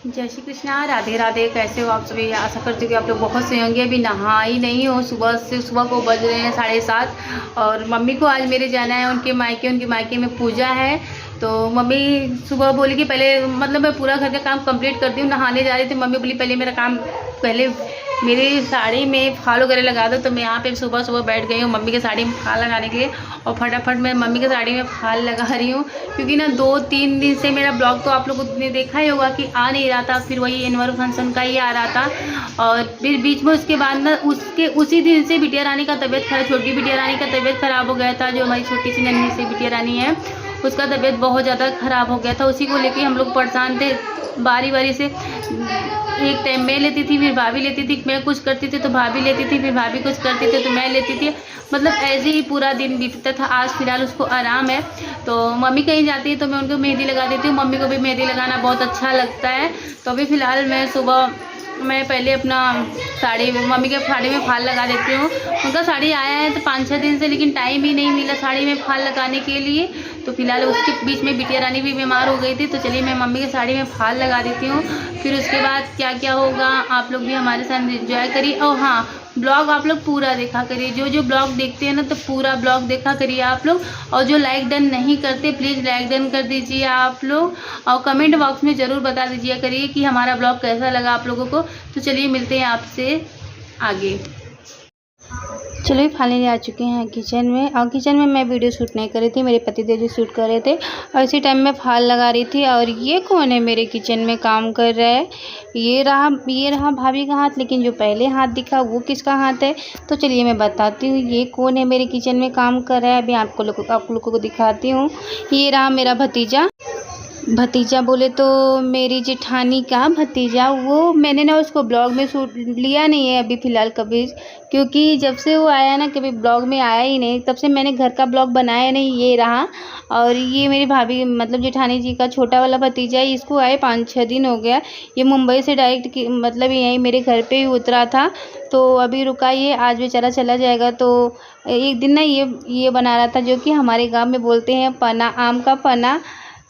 जय श्री कृष्णा, राधे राधे। कैसे हो आप सभी? आशा करती हूँ कि आप लोग बहुत सही होंगे। अभी नहाई नहीं हो, सुबह को बज रहे हैं 7:30 और मम्मी को आज मेरे जाना है उनके मायके में पूजा है। तो मम्मी सुबह बोली कि पहले मतलब मैं पूरा घर का काम कंप्लीट करती हूँ। नहाने जा रही थी, मम्मी बोली पहले मेरा काम पहले मेरी साड़ी में फाल वगैरह लगा दो। तो मैं यहाँ पे सुबह बैठ गई हूँ मम्मी की साड़ी में फाल लगाने के लिए और फटाफट मैं मम्मी की साड़ी में फाल लगा रही हूँ। क्योंकि ना 2-3 दिन से मेरा ब्लॉग तो आप लोगों ने देखा ही होगा कि आ नहीं रहा था। फिर वही एनुअल फंक्शन का ही आ रहा था और फिर बीच में उसके बाद ना उसी दिन से बिटिया रानी का तबीयत खराब, छोटी बिटिया रानी का तबीयत खराब हो गया था। जो हमारी छोटी सी नन्ही सी बिटिया रानी है उसका तबीयत बहुत ज़्यादा ख़राब हो गया था। उसी को लेके हम लोग परेशान थे। बारी से एक टाइम मैं लेती थी, फिर भाभी लेती थी। मैं कुछ करती थी तो भाभी लेती थी, फिर भाभी कुछ करती थी तो मैं लेती थी। मतलब ऐसे ही पूरा दिन बीतता था। आज फिलहाल उसको आराम है। तो मम्मी कहीं जाती है तो मैं उनको मेहंदी लगा देती हूँ। मम्मी को भी मेहंदी लगाना बहुत अच्छा लगता है। तो अभी फ़िलहाल मैं पहले अपना मम्मी के साड़ी में फाल लगा देती हूँ। उनका साड़ी आया है तो 5-6 दिन से, लेकिन टाइम ही नहीं मिला साड़ी में फाल लगाने के लिए। तो फिलहाल उसके बीच में बिटिया रानी भी बीमार हो गई थी। तो चलिए मैं मम्मी की साड़ी में फाल लगा देती हूँ। फिर उसके बाद क्या क्या होगा आप लोग भी हमारे साथ एंजॉय करिए। और हाँ, ब्लॉग आप लोग पूरा देखा करिए। जो ब्लॉग देखते हैं ना तो पूरा ब्लॉग देखा करिए आप लोग। और जो लाइक डन नहीं करते प्लीज़ लाइक डन कर दीजिए आप लोग। और कमेंट बॉक्स में ज़रूर बता दीजिए करिए कि हमारा ब्लॉग कैसा लगा आप लोगों को। तो चलिए मिलते हैं आपसे आगे। चलिए फाइनली आ चुके हैं किचन में। और किचन में मैं वीडियो शूट नहीं कर रही थी, मेरे पतिदेव जी शूट कर रहे थे और इसी टाइम में फाल लगा रही थी। और ये कौन है मेरे किचन में काम कर रहा है? ये रहा भाभी का हाथ। लेकिन जो पहले हाथ दिखा वो किसका हाथ है? तो चलिए मैं बताती हूँ ये कौन है मेरे किचन में काम कर रहा है। अभी आप लोगों को दिखाती हूँ। ये रहा मेरा भतीजा बोले तो मेरी जेठानी का भतीजा। वो मैंने ना उसको ब्लॉग में शूट लिया नहीं है अभी फ़िलहाल कभी, क्योंकि जब से वो आया ना कभी ब्लॉग में आया ही नहीं, तब से मैंने घर का ब्लॉग बनाया नहीं। ये रहा। और ये मेरी भाभी मतलब जेठानी जी का छोटा वाला भतीजा है। इसको आए 5-6 दिन हो गया। ये मुंबई से डायरेक्ट मतलब यहीं मेरे घर पे ही उतरा था। तो अभी रुका, ये आज बेचारा चला जाएगा। तो एक दिन ना ये बना रहा था जो कि हमारे गाँव में बोलते हैं पना, आम का पना।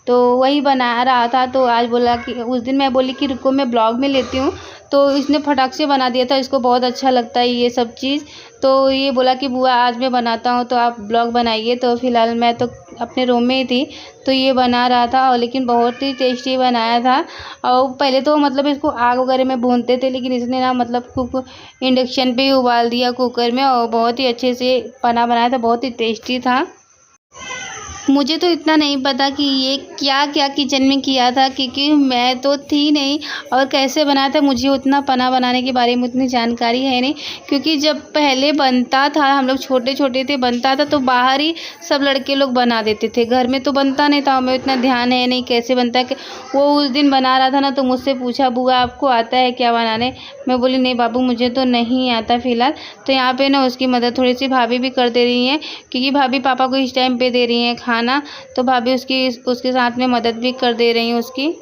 तो वही बना रहा था। तो आज बोला कि उस दिन मैं बोली कि रुको मैं ब्लॉग में लेती हूँ। तो इसने फटाक से बना दिया था। इसको बहुत अच्छा लगता है ये सब चीज़। तो ये बोला कि बुआ आज मैं बनाता हूँ तो आप ब्लॉग बनाइए। तो फ़िलहाल मैं तो अपने रूम में ही थी तो ये बना रहा था। और लेकिन बहुत ही टेस्टी बनाया था। और पहले तो मतलब इसको आग वगैरह में भूनते थे, लेकिन इसने ना मतलब इंडक्शन पे ही उबाल दिया कुकर में और बहुत ही अच्छे से पना बनाया था। बहुत ही टेस्टी था। मुझे तो इतना नहीं पता कि ये क्या क्या किचन में किया था, क्योंकि मैं तो थी नहीं। और कैसे बनाया था मुझे उतना पना बनाने के बारे में उतनी जानकारी है नहीं। क्योंकि जब पहले बनता था, हम लोग छोटे छोटे थे, बनता था तो बाहर ही सब लड़के लोग बना देते थे, घर में तो बनता नहीं था। हमें उतना ध्यान है नहीं कैसे बनता है। वो उस दिन बना रहा था ना तो मुझसे पूछा बुआ आपको आता है क्या बनाने? मैं बोली नहीं बाबू मुझे तो नहीं आता फ़िलहाल। तो यहाँ पे ना उसकी मदद थोड़ी सी भाभी भी कर दे रही हैं, क्योंकि भाभी पापा को इस टाइम पे दे रही हैं खाना। तो भाभी उसके साथ में मदद भी कर दे रही हैं उसकी।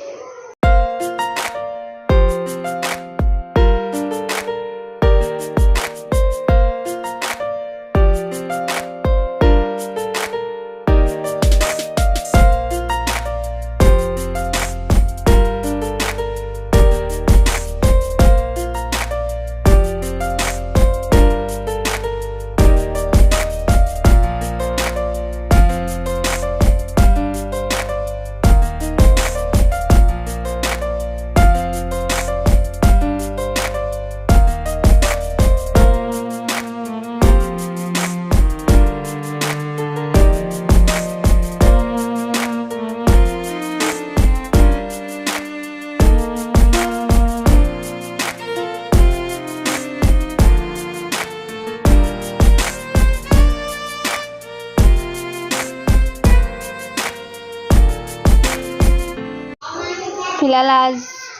फ़िलहाल आज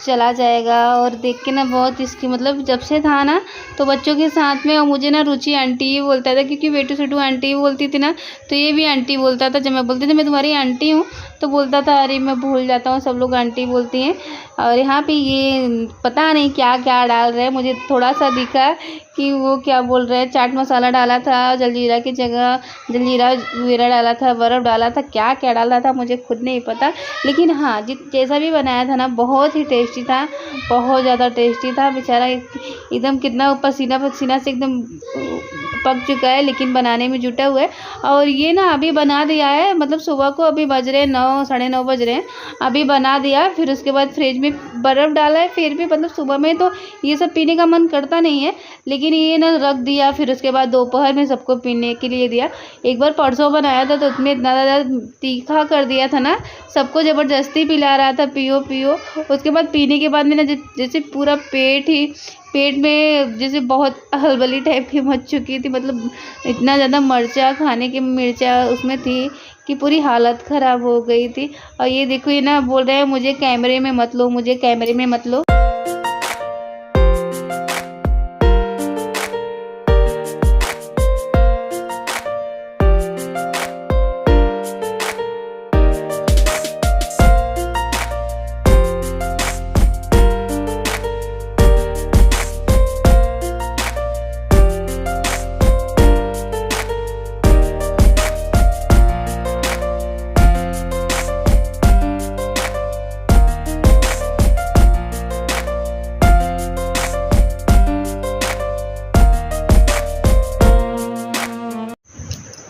चला जाएगा। और देख के ना बहुत इसकी मतलब जब से था ना तो बच्चों के साथ में, और मुझे ना रुचि आंटी ही बोलता था, क्योंकि बेटू सेटू आंटी ही बोलती थी ना, तो ये भी आंटी बोलता था। जब मैं बोलती थी मैं तुम्हारी आंटी हूँ तो बोलता था अरे मैं भूल जाता हूँ, सब लोग आंटी बोलती हैं। और यहाँ पे ये पता नहीं क्या क्या डाल रहे हैं, मुझे थोड़ा सा दिखा कि वो क्या बोल रहे हैं, चाट मसाला डाला था, जलजीरा की जगह जलजीरा जीरा डाला था, बर्फ़ डाला था, क्या क्या डाला था मुझे खुद नहीं पता। लेकिन हाँ जैसा भी बनाया था ना बहुत ही टेस्टी था, बहुत ज़्यादा टेस्टी था। बेचारा एकदम कितना पसीना पसीना से एकदम पक चुका है, लेकिन बनाने में जुटा हुआ है। और ये ना अभी बना दिया है, मतलब सुबह को अभी बज रहे 9 साढ़े 9 बज रहे हैं, अभी बना दिया, फिर उसके बाद फ्रिज में बर्फ़ डाला है। फिर भी मतलब सुबह में तो ये सब पीने का मन करता नहीं है, लेकिन ये ना रख दिया, फिर उसके बाद दोपहर में सबको पीने के लिए दिया। एक बार परसों बनाया था तो उसमें इतना ज़्यादा तीखा कर दिया था ना, सबको ज़बरदस्ती पिला रहा था पियो पियो। उसके बाद पीने के बाद में ना जैसे पूरा पेट में जैसे बहुत हलबली टाइप की मच चुकी थी, मतलब इतना ज़्यादा मिर्चा खाने की मिर्चा उसमें थी कि पूरी हालत ख़राब हो गई थी। और ये देखो ये ना बोल रहे हैं मुझे कैमरे में मत लो, मुझे कैमरे में मत लो।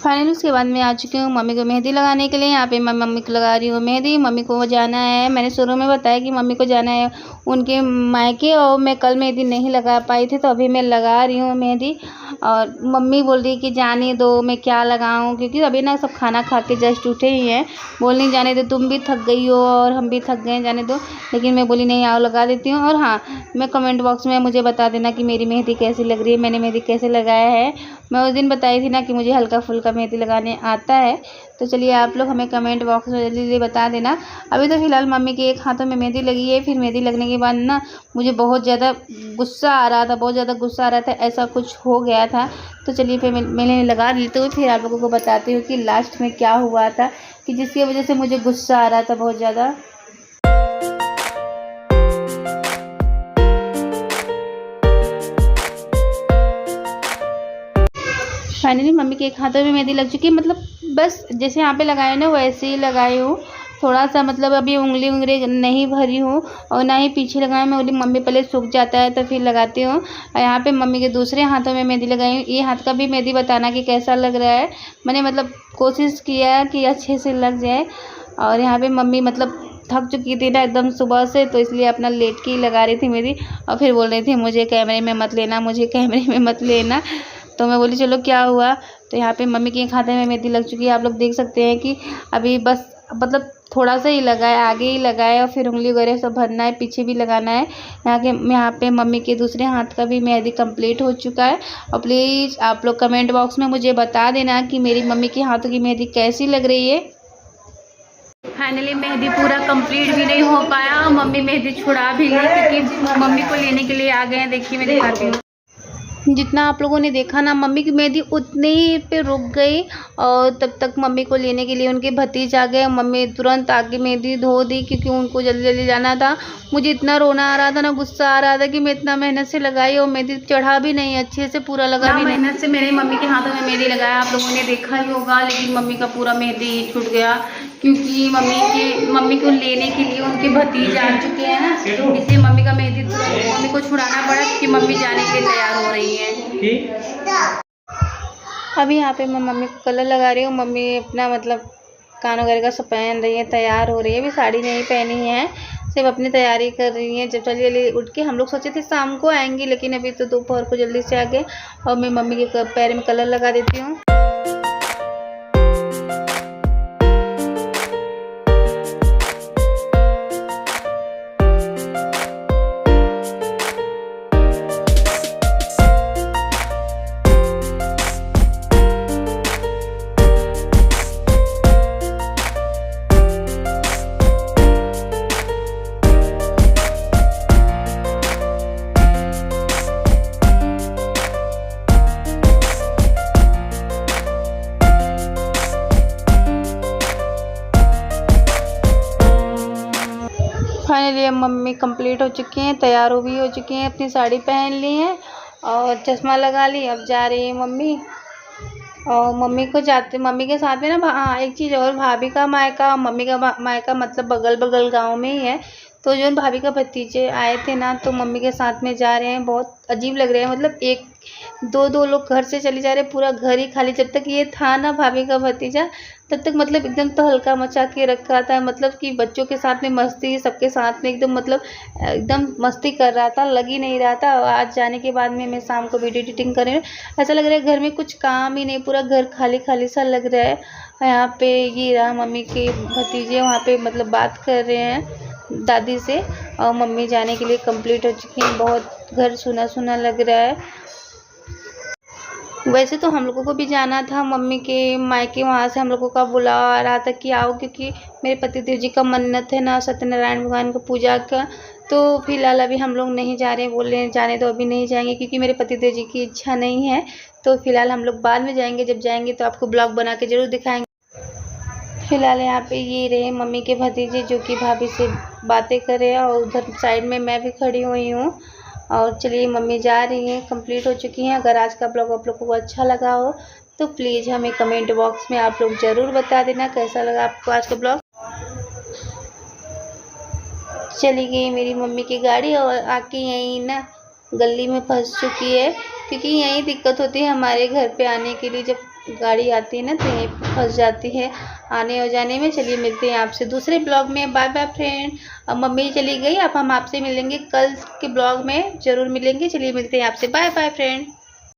फाइनली उसके बाद मैं आ चुकी हूँ मम्मी को मेहंदी लगाने के लिए। यहाँ पे मैं मम्मी को लगा रही हूँ मेहंदी। मम्मी को जाना है, मैंने शुरू में बताया कि मम्मी को जाना है उनके मायके, और मैं कल मेहंदी नहीं लगा पाई थी, तो अभी मैं लगा रही हूँ मेहंदी। और मम्मी बोल रही कि जाने दो, मैं क्या लगाऊँ, क्योंकि अभी ना सब खाना खा के जस्ट उठे ही हैं। बोल नहीं जाने दो, तुम भी थक गई हो और हम भी थक गए, जाने दो। लेकिन मैं बोली नहीं आओ लगा देती हूँ। और हाँ, मैं कमेंट बॉक्स में मुझे बता देना कि मेरी मेहंदी कैसी लग रही है, मैंने मेहंदी कैसे लगाया है। मैं उस दिन बताई थी ना कि मुझे हल्का फुल्का मेहंदी लगाने आता है। तो चलिए आप लोग हमें कमेंट बॉक्स में जल्दी जल्दी बता देना। अभी तो फ़िलहाल मम्मी के एक हाथों में मेहंदी लगी है। फिर मेहंदी लगने के बाद ना मुझे बहुत ज़्यादा गुस्सा आ रहा था, बहुत ज़्यादा गुस्सा आ रहा था, ऐसा कुछ हो गया था। तो चलिए फिर मैंने लगा ली, तो फिर आप लोगों को बताती हूँ कि लास्ट में क्या हुआ था, कि जिसकी वजह से मुझे गुस्सा आ रहा था बहुत ज़्यादा। फाइनली मम्मी के एक हाथों में मेहंदी लग चुकी है, मतलब बस जैसे यहाँ पे लगाई ना वैसे ही लगाई हूँ। थोड़ा सा मतलब अभी उंगली नहीं भरी हूँ और ना ही पीछे लगाई। मैं बोली मम्मी पहले सूख जाता है तो फिर लगाती हूँ। और यहाँ पे मम्मी के दूसरे हाथों में मेहंदी लगाई हूँ। ये हाथ का भी मेहंदी बताना कि कैसा लग रहा है। मैंने मतलब कोशिश किया कि अच्छे से लग जाए। और यहाँ पे मम्मी मतलब थक चुकी थी ना एकदम सुबह से, तो इसलिए अपना लेट के ही लगा रही थी मेहंदी। और फिर बोल रही थी मुझे कैमरे में मत लेना, मुझे कैमरे में मत लेना। तो मैं बोली चलो क्या हुआ। तो यहाँ पे मम्मी के एक हाथ में मेहंदी लग चुकी है। आप लोग देख सकते हैं कि अभी बस मतलब थोड़ा सा ही लगा है, आगे ही लगा है, और फिर उंगली वगैरह सब भरना है, पीछे भी लगाना है। यहाँ पे मम्मी के दूसरे हाथ का भी मेहंदी कंप्लीट हो चुका है। और प्लीज़ आप लोग कमेंट बॉक्स में मुझे बता देना कि मेरी मम्मी के हाथों की मेहंदी कैसी लग रही है। फाइनली मेहंदी पूरा कंप्लीट भी नहीं हो पाया, मम्मी मेहंदी छुड़ा भी ली, क्योंकि मम्मी को लेने के लिए आ गए हैं। देखिए मैं दिखाती हूँ, जितना आप लोगों ने देखा ना मम्मी की मेहंदी उतने ही पे रुक गई। और तब तक मम्मी को लेने के लिए उनके भतीज आ गए। मम्मी तुरंत आके मेहंदी धो दी, क्योंकि उनको जल्दी जल्दी जाना था। मुझे इतना रोना आ रहा था ना, गुस्सा आ रहा था कि मैं इतना मेहनत से लगाई और मेहंदी चढ़ा भी नहीं अच्छे से, पूरा लगा भी नहीं। मेहनत से मेरी मम्मी के हाथों में मेहंदी लगाया, आप लोगों ने देखा ही होगा। लेकिन मम्मी का पूरा मेहंदी छूट गया, क्योंकि मम्मी को लेने के लिए उनके भतीज आ चुके हैं ना, इसलिए मम्मी का मेहंदी मम्मी को छुड़ाना पड़ा, क्योंकि मम्मी जाने के लिए तैयार हो रही है। अभी यहाँ पे मैं मम्मी को कलर लगा रही हूँ। मम्मी अपना मतलब कान वगैरह का सब पहन रही है, तैयार हो रही है। अभी साड़ी नहीं पहनी है, सिर्फ अपनी तैयारी कर रही है। जब जल्दी जल्दी उठ के हम लोग सोचे थे शाम को आएंगी, लेकिन अभी तो दोपहर को जल्दी से आ गए। और मैं मम्मी के पैर में कलर लगा देती हूँ। चलिए मम्मी कंप्लीट हो चुकी हैं, तैयार भी हो चुकी हैं, अपनी साड़ी पहन ली है और चश्मा लगा ली। अब जा रही है मम्मी। और मम्मी के साथ में ना हाँ एक चीज़ और, भाभी का मायका मम्मी का मायका मतलब बगल बगल गांव में ही है। तो जो भाभी का भतीजे आए थे ना, तो मम्मी के साथ में जा रहे हैं। बहुत अजीब लग रहे हैं, मतलब एक दो लोग घर से चले जा रहे हैं, पूरा घर ही खाली। जब तक ये था ना भाभी का भतीजा, तब तक मतलब एकदम तहलका मचा के रखा था, मतलब कि बच्चों के साथ में मस्ती, सबके साथ में एकदम मतलब एकदम मस्ती कर रहा था, लग ही नहीं रहा था। आज जाने के बाद में मैं शाम को वीडियो एडिटिंग कर रही हूँ, ऐसा लग रहा है घर में कुछ काम ही नहीं, पूरा घर खाली खाली सा लग रहा है। यहाँ पे ये रहा मम्मी के भतीजे, वहाँ पे मतलब बात कर रहे हैं दादी से। और मम्मी जाने के लिए कंप्लीट हो चुकी हैं। बहुत घर सुना सुना लग रहा है। वैसे तो हम लोगों को भी जाना था मम्मी के मायके, वहाँ से हम लोगों का बुला रहा था कि आओ, क्योंकि मेरे पतिदेव जी का मन्नत है ना सत्यनारायण भगवान का पूजा का। तो फिलहाल अभी हम लोग नहीं जा रहे, बोल रहे हैं जाने दो अभी नहीं जाएंगे, क्योंकि मेरे पतिदेव जी की इच्छा नहीं है। तो फिलहाल हम लोग बाद में जाएंगे, जब जाएंगे तो आपको ब्लॉग बना के ज़रूर दिखाएंगे। फिलहाल यहाँ पे ये रहे मम्मी के भतीजे जो कि भाभी से बातें कर रहे हैं, और उधर साइड में मैं भी खड़ी हुई हूँ। और चलिए मम्मी जा रही हैं, कंप्लीट हो चुकी हैं। अगर आज का ब्लॉग आप लोगों को अच्छा लगा हो तो प्लीज़ हमें कमेंट बॉक्स में आप लोग ज़रूर बता देना कैसा लगा आपको आज का ब्लॉग। चली गई मेरी मम्मी की गाड़ी और आके यहीं ना गली में फंस चुकी है, क्योंकि यही दिक्कत होती है हमारे घर पे आने के लिए। जब गाड़ी आती है ना तो यहीं फंस जाती है आने और जाने में। चलिए मिलते हैं आपसे दूसरे ब्लॉग में। Bye bye friend. अब मम्मी चली गई, अब हम आपसे मिलेंगे कल के ब्लॉग में, ज़रूर मिलेंगे। चलिए मिलते हैं आपसे, बाय बाय फ्रेंड।